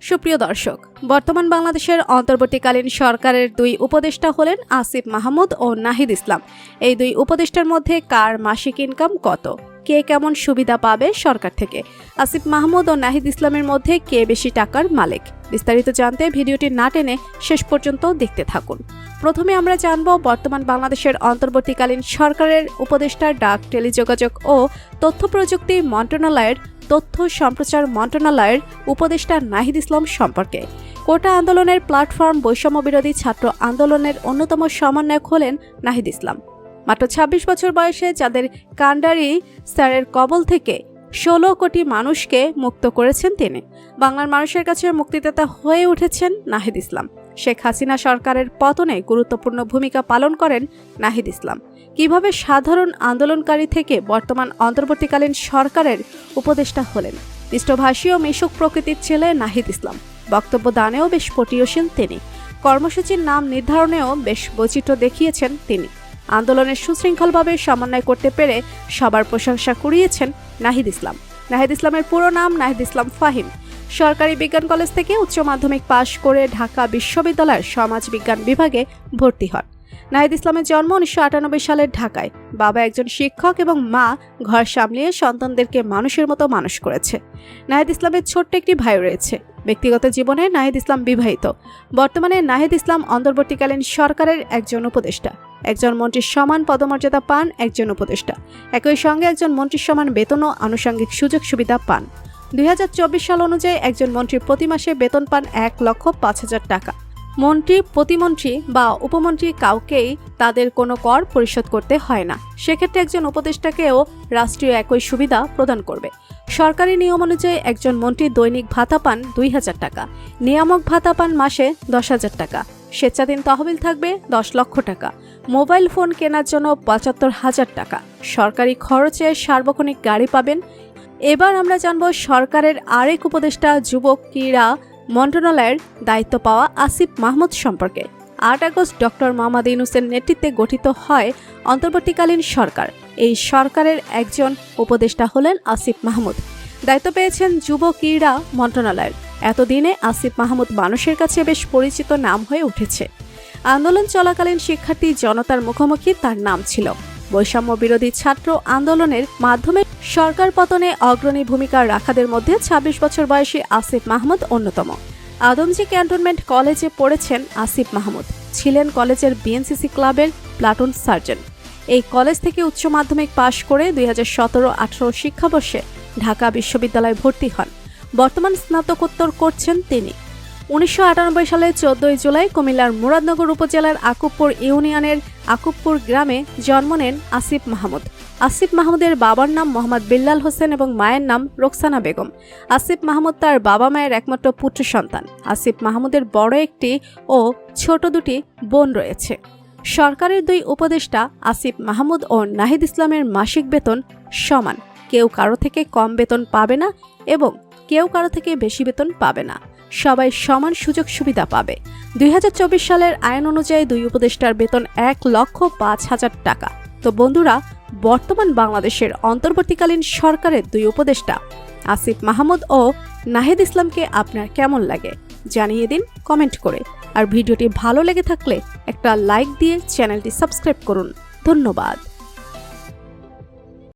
সুপ্রিয় দর্শক, বর্তমান বাংলাদেশের অন্তর্বর্তীকালীন সরকারের দুই উপদেষ্টা হলেন আসিফ মাহমুদ ও নাহিদ ইসলাম। এই দুই উপদেষ্টার মধ্যে কার মাসিক ইনকাম কত, কে কেমন সুবিধা পাবে সরকার থেকে, আসিফ মাহমুদ ও নাহিদ ইসলামের মধ্যে কে বেশি টাকার মালিক, বিস্তারিত জানতে ভিডিওটি না টেনে শেষ পর্যন্ত দেখতে থাকুন। প্রথমে আমরা জানব বর্তমান বাংলাদেশের অন্তর্বর্তীকালীন সরকারের উপদেষ্টা ডাক, টেলিযোগাযোগ ও তথ্য প্রযুক্তি মন্ত্রণালয়ের তথ্য সম্প্রচার মন্ত্রণালয়ের উপদেষ্টা নাহিদ ইসলাম সম্পর্কে। কোটা আন্দোলনের প্ল্যাটফর্ম বৈষম্য বিরোধী ছাত্র আন্দোলনের অন্যতম সমন্বয়ক হলেন নাহিদ ইসলাম। মাত্র ২৬ বছর বয়সে যাদের কাণ্ডারি স্যারের কবল থেকে ১৬ কোটি মানুষকে মুক্ত করেছেন তিনি, বাংলার মানুষের কাছে মুক্তিদাতা হয়ে উঠেছেন নাহিদ ইসলাম। শেখ হাসিনা সরকারের পতনে গুরুত্বপূর্ণ ভূমিকা পালন করেন নাহিদ ইসলাম। কিভাবে সাধারণ আন্দোলনকারী থেকে বর্তমান অন্তর্বর্তীকালীন সরকারের উপদেষ্টা হলেন? মিষ্টভাষী ও মিশুক প্রকৃতির ছেলে নাহিদ ইসলাম। বক্তব্য দানেও বেশ পটিয়শীল তিনি। কর্মসূচির নাম নির্ধারণেও বেশ বৈচিত্র্য দেখিয়েছেন তিনি। আন্দোলনের সুশৃঙ্খলভাবে সমন্বয় করতে পেরে সবার প্রশংসা কুড়িয়েছেন নাহিদ ইসলাম। নাহিদ ইসলামের পুরো নাম নাহিদ ইসলাম ফাহিম। সরকারি বিজ্ঞান কলেজ থেকে উচ্চ মাধ্যমিক পাশ করে ঢাকা বিশ্ববিদ্যালয়ের সমাজ বিজ্ঞান বিভাগে ভর্তি হন। নাহিদ ইসলামের জন্ম ১৯৯৮ সালের ঢাকায়। বাবা একজন শিক্ষক এবং মা ঘর সামলিয়ে সন্তানদেরকে মানুষের মতো মানুষ করেছে। নাহিদ ইসলামের ছোট্ট একটি ভাই রয়েছে। ব্যক্তিগত জীবনে নাহিদ ইসলাম বিবাহিত। বর্তমানে নাহিদ ইসলাম অন্তর্বর্তীকালীন সরকারের একজন উপদেষ্টা। একজন মন্ত্রীর সমান পদমর্যাদা পান একজন উপদেষ্টা। একই সঙ্গে একজন মন্ত্রীর সমান বেতন ও আনুষঙ্গিক সুযোগ সুবিধা পান। ২০২৪ সাল অনুযায়ী একজন মন্ত্রী প্রতি মাসে বেতন পান ১,৫,০০০ টাকা। মন্ত্রী, প্রতিমন্ত্রী বা উপমন্ত্রী কাউকেই তাদের কোনো কর পরিশোধ করতে হয় না। সেক্ষেত্রে একজন উপদেষ্টাকেও রাষ্ট্রীয় একই সুবিধা প্রদান করবে। সরকারি নিয়ম অনুযায়ী একজন মন্ত্রী দৈনিক ভাতা পান ২,০০০ টাকা, নিয়ামক ভাতা পান মাসে ১০,০০০ টাকা, স্বেচ্ছাধীন তহবিল থাকবে ১০ লক্ষ টাকা, মোবাইল ফোন কেনার জন্য ৭৫,০০০ টাকা, সরকারি খরচে সার্বক্ষণিক গাড়ি পাবেন। এবার আমরা জানব সরকারের আরেক উপদেষ্টা যুবক ক্রীড়া মন্ত্রণালয়ের দায়িত্ব পাওয়া আসিফ মাহমুদ সম্পর্কে। ৮ আগস্ট ডক্টর মোহাম্মদ ইউনূসের নেতৃত্বে গঠিত হয় অন্তর্বর্তীকালীন সরকার। এই সরকারের একজন উপদেষ্টা হলেন আসিফ মাহমুদ। দায়িত্ব পেয়েছেন যুব ক্রীড়া মন্ত্রণালয়ের। এতদিনে আসিফ মাহমুদ মানুষের কাছে বেশ পরিচিত নাম হয়ে উঠেছে। আন্দোলন চলাকালীন শিক্ষার্থী জনতার মুখোমুখি তার নাম ছিল। বৈষম্য বিরোধী ছাত্র আন্দোলনের মাধ্যমে সরকার পতনে অগ্রণী ভূমিকা রাখাদের মধ্যে ২৬ বছর বয়সী আসিফ মাহমুদ অন্যতম। আদমজী ক্যান্টনমেন্ট কলেজে পড়েছেন আসিফ মাহমুদ। ছিলেন কলেজের বিএনসিসি ক্লাবের প্লাটুন সার্জেন্ট। এই কলেজ থেকে উচ্চ মাধ্যমিক পাশ করে ২০১৭-১৮ শিক্ষাবর্ষে ঢাকা বিশ্ববিদ্যালয়ে ভর্তি হন। বর্তমান স্নাতকোত্তর করছেন তিনি। ১৯৯৮ সালে ১৪ জুলাই কুমিল্লার মুরাদনগর উপজেলার আকুবপুর ইউনিয়নের আকুবপুর গ্রামে জন্ম নেন আসিফ মাহমুদ। আসিফ মাহমুদের বাবার নাম মোহাম্মদ বিল্লাল হোসেন এবং মায়ের নাম রোকসানা বেগম। আসিফ মাহমুদ তার বাবা মায়ের একমাত্র পুত্র সন্তান। আসিফ মাহমুদের বড় একটি ও ছোট দুটি বোন রয়েছে। সরকারের দুই উপদেষ্টা আসিফ মাহমুদ ও নাহিদ ইসলামের মাসিক বেতন সমান। কেউ কারো থেকে কম বেতন পাবে না এবং কেউ কারো থেকে বেশি বেতন পাবে না। সবাই সমান সুযোগ সুবিধা পাবে। ২০২৪ সালের আইন অনুযায়ী দুই উপদেষ্টার বেতন ১,৫,০০০ টাকা। তো বন্ধুরা, বর্তমান বাংলাদেশের অন্তর্বর্তীকালীন সরকারের দুই উপদেষ্টা আসিফ মাহমুদ ও নাহিদ ইসলামকে আপনার কেমন লাগে জানিয়ে দিন কমেন্ট করে। আর ভিডিওটি ভালো লেগে থাকলে একটা লাইক দিয়ে চ্যানেলটি সাবস্ক্রাইব করুন। ধন্যবাদ।